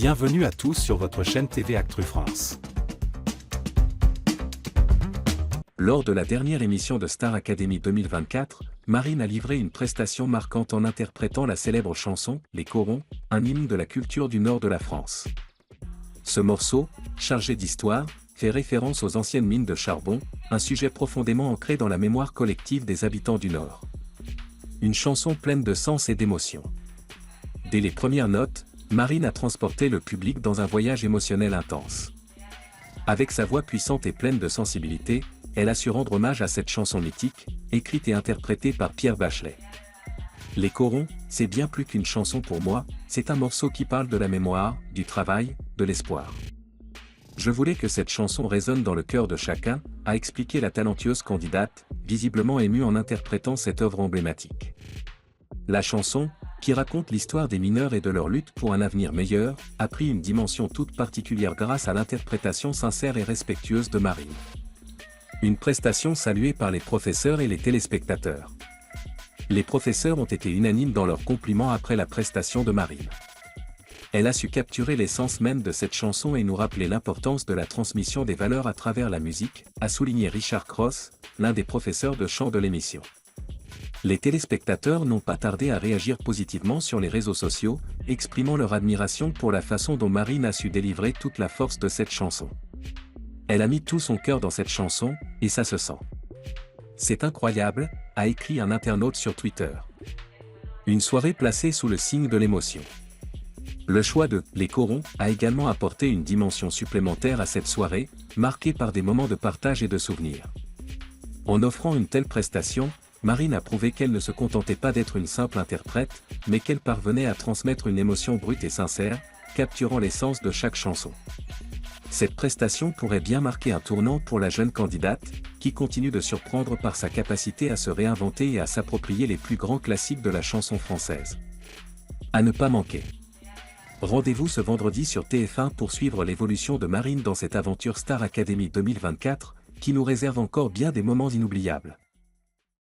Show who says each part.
Speaker 1: Bienvenue à tous sur votre chaîne TV Actu France.
Speaker 2: Lors de la dernière émission de Star Academy 2024, Marine a livré une prestation marquante en interprétant la célèbre chanson « Les Corons », un hymne de la culture du nord de la France. Ce morceau, chargé d'histoire, fait référence aux anciennes mines de charbon, un sujet profondément ancré dans la mémoire collective des habitants du Nord. Une chanson pleine de sens et d'émotion. Dès les premières notes, Marine a transporté le public dans un voyage émotionnel intense. Avec sa voix puissante et pleine de sensibilité, elle a su rendre hommage à cette chanson mythique, écrite et interprétée par Pierre Bachelet. Les Corons, c'est bien plus qu'une chanson pour moi, c'est un morceau qui parle de la mémoire, du travail, de l'espoir. Je voulais que cette chanson résonne dans le cœur de chacun, a expliqué la talentueuse candidate, visiblement émue en interprétant cette œuvre emblématique. La chanson, qui raconte l'histoire des mineurs et de leur lutte pour un avenir meilleur, a pris une dimension toute particulière grâce à l'interprétation sincère et respectueuse de Marine. Une prestation saluée par les professeurs et les téléspectateurs. Les professeurs ont été unanimes dans leurs compliments après la prestation de Marine. Elle a su capturer l'essence même de cette chanson et nous rappeler l'importance de la transmission des valeurs à travers la musique, a souligné Richard Cross, l'un des professeurs de chant de l'émission. Les téléspectateurs n'ont pas tardé à réagir positivement sur les réseaux sociaux, exprimant leur admiration pour la façon dont Marine a su délivrer toute la force de cette chanson. Elle a mis tout son cœur dans cette chanson, et ça se sent. C'est incroyable, a écrit un internaute sur Twitter. Une soirée placée sous le signe de l'émotion. Le choix de « Les Corons » a également apporté une dimension supplémentaire à cette soirée, marquée par des moments de partage et de souvenirs. En offrant une telle prestation, Marine a prouvé qu'elle ne se contentait pas d'être une simple interprète, mais qu'elle parvenait à transmettre une émotion brute et sincère, capturant l'essence de chaque chanson. Cette prestation pourrait bien marquer un tournant pour la jeune candidate, qui continue de surprendre par sa capacité à se réinventer et à s'approprier les plus grands classiques de la chanson française. À ne pas manquer. Rendez-vous ce vendredi sur TF1 pour suivre l'évolution de Marine dans cette aventure Star Academy 2024, qui nous réserve encore bien des moments inoubliables.